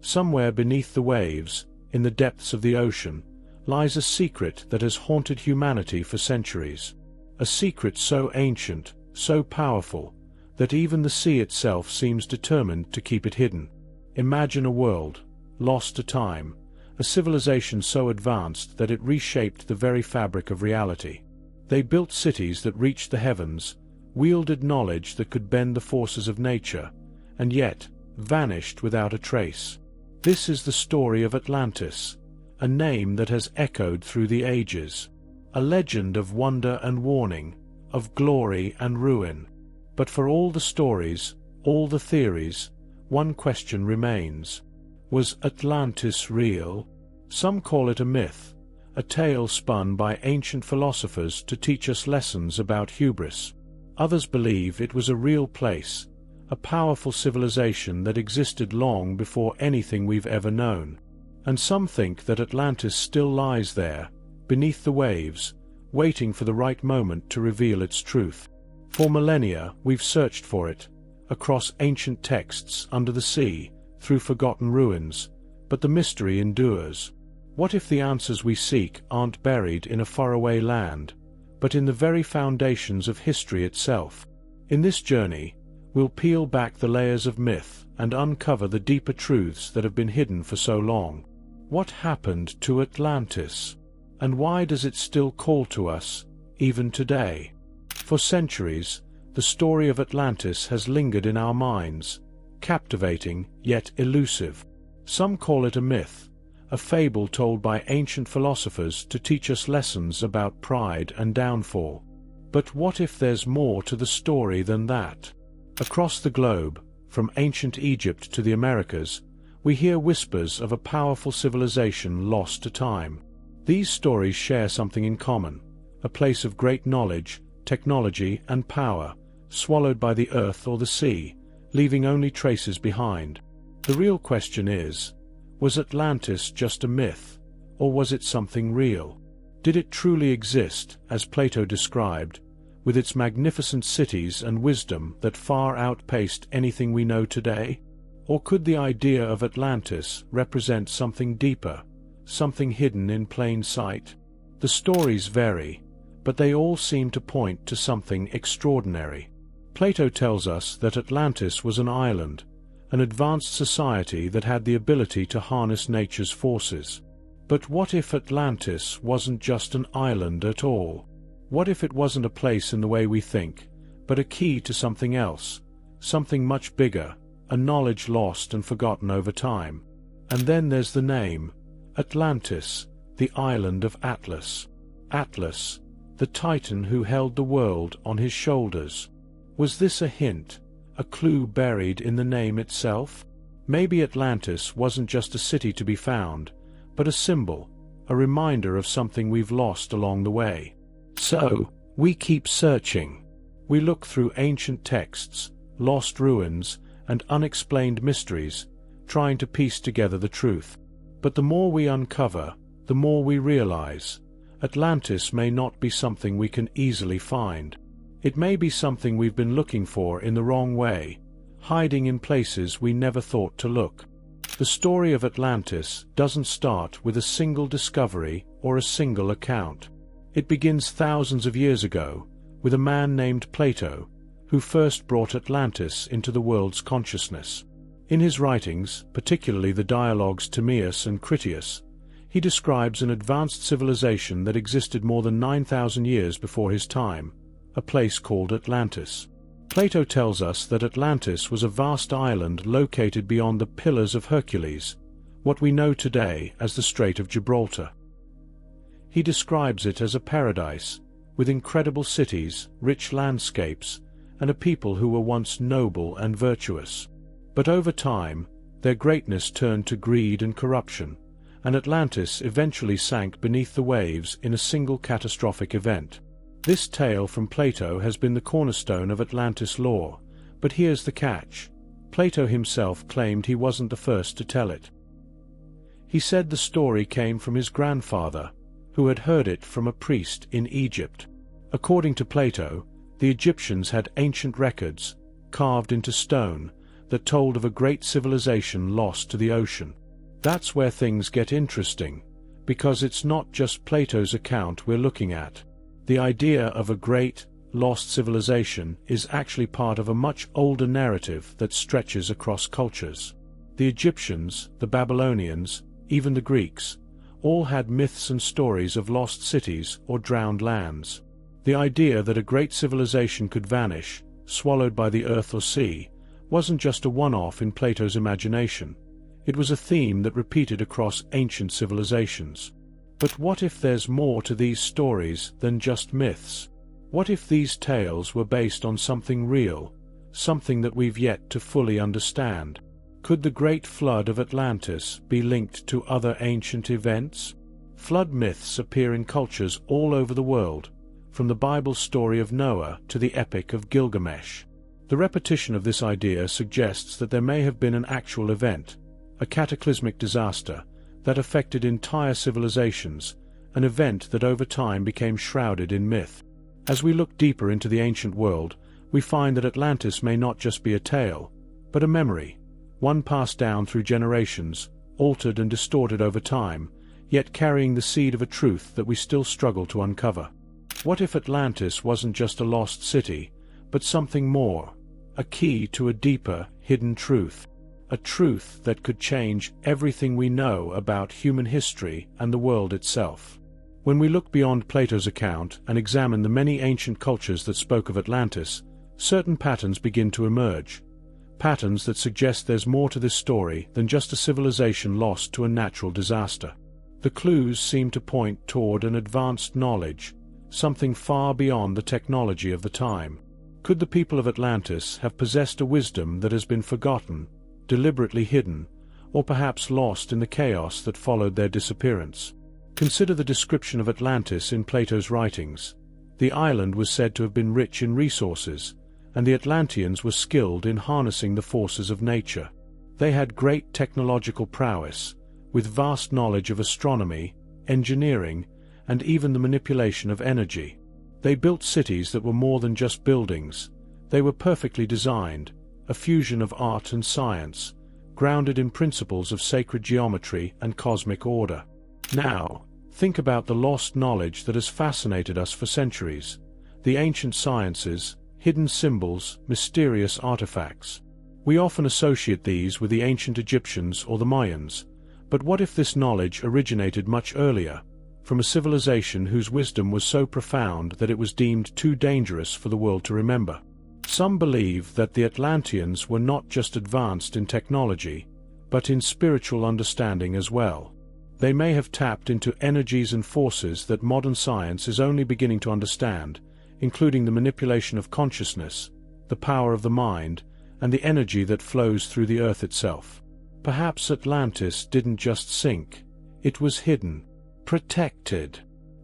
Somewhere beneath the waves, in the depths of the ocean, lies a secret that has haunted humanity for centuries. A secret so ancient, so powerful, that even the sea itself seems determined to keep it hidden. Imagine a world, lost to time, a civilization so advanced that it reshaped the very fabric of reality. They built cities that reached the heavens, wielded knowledge that could bend the forces of nature, and yet vanished without a trace. This is the story of Atlantis, a name that has echoed through the ages, a legend of wonder and warning, of glory and ruin. But for all the stories, all the theories, one question remains. Was Atlantis real? Some call it a myth, a tale spun by ancient philosophers to teach us lessons about hubris. Others believe it was a real place, a powerful civilization that existed long before anything we've ever known. And some think that Atlantis still lies there, beneath the waves, waiting for the right moment to reveal its truth. For millennia, we've searched for it, across ancient texts, under the sea, through forgotten ruins, but the mystery endures. What if the answers we seek aren't buried in a faraway land, but in the very foundations of history itself? In this journey, we'll peel back the layers of myth and uncover the deeper truths that have been hidden for so long. What happened to Atlantis? And why does it still call to us, even today? For centuries, the story of Atlantis has lingered in our minds, captivating yet elusive. Some call it a myth, a fable told by ancient philosophers to teach us lessons about pride and downfall. But what if there's more to the story than that? Across the globe, from ancient Egypt to the Americas, we hear whispers of a powerful civilization lost to time. These stories share something in common, a place of great knowledge, technology, and power, swallowed by the earth or the sea, leaving only traces behind. The real question is, was Atlantis just a myth, or was it something real? Did it truly exist, as Plato described, with its magnificent cities and wisdom that far outpaced anything we know today? Or could the idea of Atlantis represent something deeper, something hidden in plain sight? The stories vary, but they all seem to point to something extraordinary. Plato tells us that Atlantis was an island, an advanced society that had the ability to harness nature's forces. But what if Atlantis wasn't just an island at all? What if it wasn't a place in the way we think, but a key to something else, something much bigger, a knowledge lost and forgotten over time? And then there's the name, Atlantis, the island of Atlas. Atlas, the titan who held the world on his shoulders. Was this a hint, a clue buried in the name itself? Maybe Atlantis wasn't just a city to be found, but a symbol, a reminder of something we've lost along the way. So, we keep searching. We look through ancient texts, lost ruins, and unexplained mysteries, trying to piece together the truth. But the more we uncover, the more we realize, Atlantis may not be something we can easily find. It may be something we've been looking for in the wrong way, hiding in places we never thought to look. The story of Atlantis doesn't start with a single discovery or a single account. It begins thousands of years ago, with a man named Plato, who first brought Atlantis into the world's consciousness. In his writings, particularly the dialogues Timaeus and Critias, he describes an advanced civilization that existed more than 9,000 years before his time, a place called Atlantis. Plato tells us that Atlantis was a vast island located beyond the Pillars of Hercules, what we know today as the Strait of Gibraltar. He describes it as a paradise, with incredible cities, rich landscapes, and a people who were once noble and virtuous. But over time, their greatness turned to greed and corruption, and Atlantis eventually sank beneath the waves in a single catastrophic event. This tale from Plato has been the cornerstone of Atlantis lore, but here's the catch. Plato himself claimed he wasn't the first to tell it. He said the story came from his grandfather, who had heard it from a priest in Egypt. According to Plato, the Egyptians had ancient records, carved into stone, that told of a great civilization lost to the ocean. That's where things get interesting, because it's not just Plato's account we're looking at. The idea of a great, lost civilization is actually part of a much older narrative that stretches across cultures. The Egyptians, the Babylonians, even the Greeks, all had myths and stories of lost cities or drowned lands. The idea that a great civilization could vanish, swallowed by the earth or sea, wasn't just a one-off in Plato's imagination. It was a theme that repeated across ancient civilizations. But what if there's more to these stories than just myths? What if these tales were based on something real, something that we've yet to fully understand? Could the Great Flood of Atlantis be linked to other ancient events? Flood myths appear in cultures all over the world, from the Bible story of Noah to the Epic of Gilgamesh. The repetition of this idea suggests that there may have been an actual event, a cataclysmic disaster, that affected entire civilizations, an event that over time became shrouded in myth. As we look deeper into the ancient world, we find that Atlantis may not just be a tale, but a memory, one passed down through generations, altered and distorted over time, yet carrying the seed of a truth that we still struggle to uncover. What if Atlantis wasn't just a lost city, but something more, a key to a deeper, hidden truth? A truth that could change everything we know about human history and the world itself. When we look beyond Plato's account and examine the many ancient cultures that spoke of Atlantis, certain patterns begin to emerge. Patterns that suggest there's more to this story than just a civilization lost to a natural disaster. The clues seem to point toward an advanced knowledge, something far beyond the technology of the time. Could the people of Atlantis have possessed a wisdom that has been forgotten, deliberately hidden, or perhaps lost in the chaos that followed their disappearance? Consider the description of Atlantis in Plato's writings. The island was said to have been rich in resources, and the Atlanteans were skilled in harnessing the forces of nature. They had great technological prowess, with vast knowledge of astronomy, engineering, and even the manipulation of energy. They built cities that were more than just buildings. They were perfectly designed, a fusion of art and science, grounded in principles of sacred geometry and cosmic order. Now, think about the lost knowledge that has fascinated us for centuries. The ancient sciences, hidden symbols, mysterious artifacts. We often associate these with the ancient Egyptians or the Mayans, but what if this knowledge originated much earlier, from a civilization whose wisdom was so profound that it was deemed too dangerous for the world to remember? Some believe that the Atlanteans were not just advanced in technology, but in spiritual understanding as well. They may have tapped into energies and forces that modern science is only beginning to understand, including the manipulation of consciousness, the power of the mind, and the energy that flows through the earth itself. Perhaps Atlantis didn't just sink, it was hidden, protected,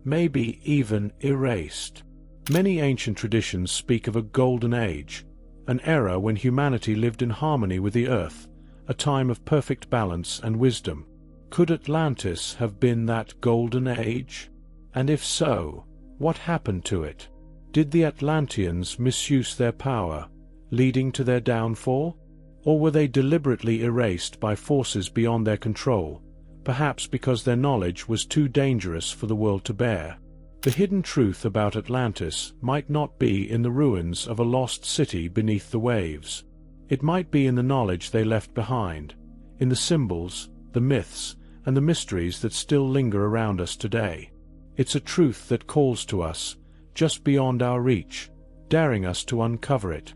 maybe even erased. Many ancient traditions speak of a golden age, an era when humanity lived in harmony with the earth, a time of perfect balance and wisdom. Could Atlantis have been that golden age? And if so, what happened to it? Did the Atlanteans misuse their power, leading to their downfall? Or were they deliberately erased by forces beyond their control, perhaps because their knowledge was too dangerous for the world to bear? The hidden truth about Atlantis might not be in the ruins of a lost city beneath the waves. It might be in the knowledge they left behind, in the symbols, the myths, and the mysteries that still linger around us today. It's a truth that calls to us, just beyond our reach, daring us to uncover it.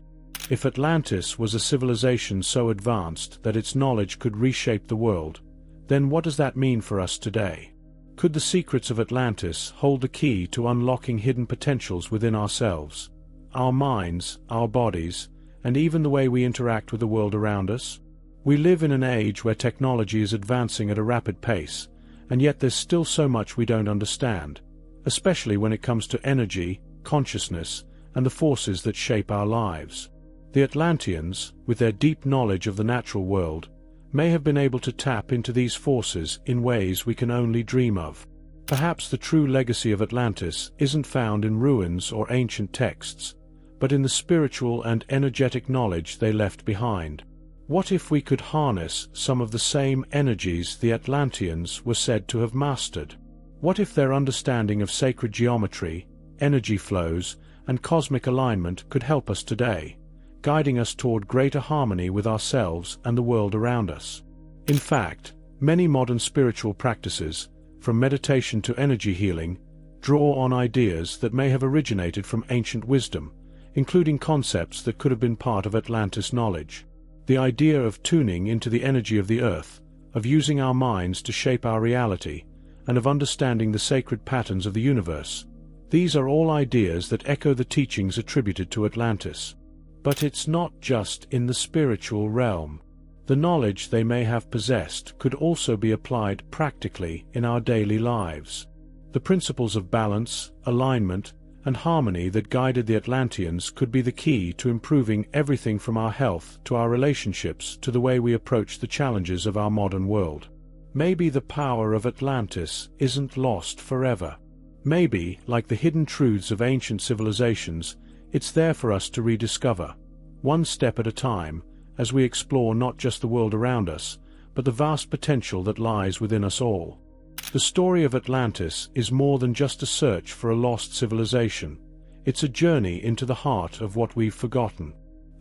If Atlantis was a civilization so advanced that its knowledge could reshape the world, then what does that mean for us today? Could the secrets of Atlantis hold the key to unlocking hidden potentials within ourselves, our minds, our bodies, and even the way we interact with the world around us? We live in an age where technology is advancing at a rapid pace, and yet there's still so much we don't understand, especially when it comes to energy, consciousness, and the forces that shape our lives. The Atlanteans, with their deep knowledge of the natural world, may have been able to tap into these forces in ways we can only dream of. Perhaps the true legacy of Atlantis isn't found in ruins or ancient texts, but in the spiritual and energetic knowledge they left behind. What if we could harness some of the same energies the Atlanteans were said to have mastered? What if their understanding of sacred geometry, energy flows, and cosmic alignment could help us today, guiding us toward greater harmony with ourselves and the world around us? In fact, many modern spiritual practices, from meditation to energy healing, draw on ideas that may have originated from ancient wisdom, including concepts that could have been part of Atlantis knowledge. The idea of tuning into the energy of the earth, of using our minds to shape our reality, and of understanding the sacred patterns of the universe. These are all ideas that echo the teachings attributed to Atlantis. But it's not just in the spiritual realm. The knowledge they may have possessed could also be applied practically in our daily lives. The principles of balance, alignment, and harmony that guided the Atlanteans could be the key to improving everything from our health to our relationships to the way we approach the challenges of our modern world. Maybe the power of Atlantis isn't lost forever. Maybe, like the hidden truths of ancient civilizations, it's there for us to rediscover, one step at a time, as we explore not just the world around us, but the vast potential that lies within us all. The story of Atlantis is more than just a search for a lost civilization. It's a journey into the heart of what we've forgotten.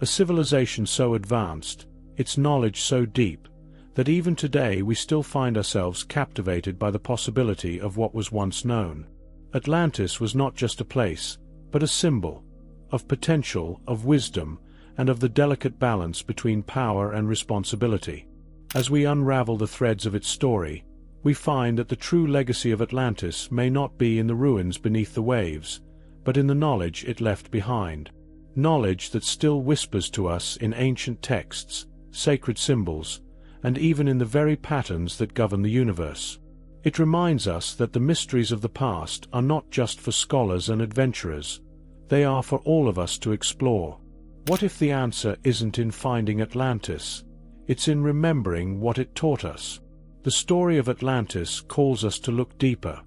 A civilization so advanced, its knowledge so deep, that even today we still find ourselves captivated by the possibility of what was once known. Atlantis was not just a place, but a symbol of potential, of wisdom, and of the delicate balance between power and responsibility. As we unravel the threads of its story, we find that the true legacy of Atlantis may not be in the ruins beneath the waves, but in the knowledge it left behind. Knowledge that still whispers to us in ancient texts, sacred symbols, and even in the very patterns that govern the universe. It reminds us that the mysteries of the past are not just for scholars and adventurers. They are for all of us to explore. What if the answer isn't in finding Atlantis? It's in remembering what it taught us. The story of Atlantis calls us to look deeper,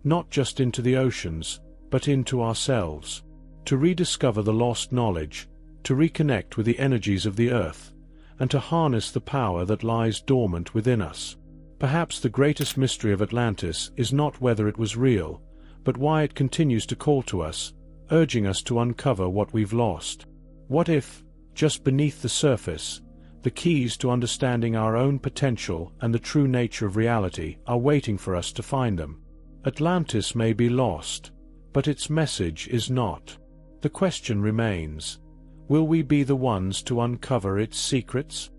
not just into the oceans, but into ourselves, to rediscover the lost knowledge, to reconnect with the energies of the earth, and to harness the power that lies dormant within us. Perhaps the greatest mystery of Atlantis is not whether it was real, but why it continues to call to us, urging us to uncover what we've lost. What if, just beneath the surface, the keys to understanding our own potential and the true nature of reality are waiting for us to find them? Atlantis may be lost, but its message is not. The question remains, will we be the ones to uncover its secrets?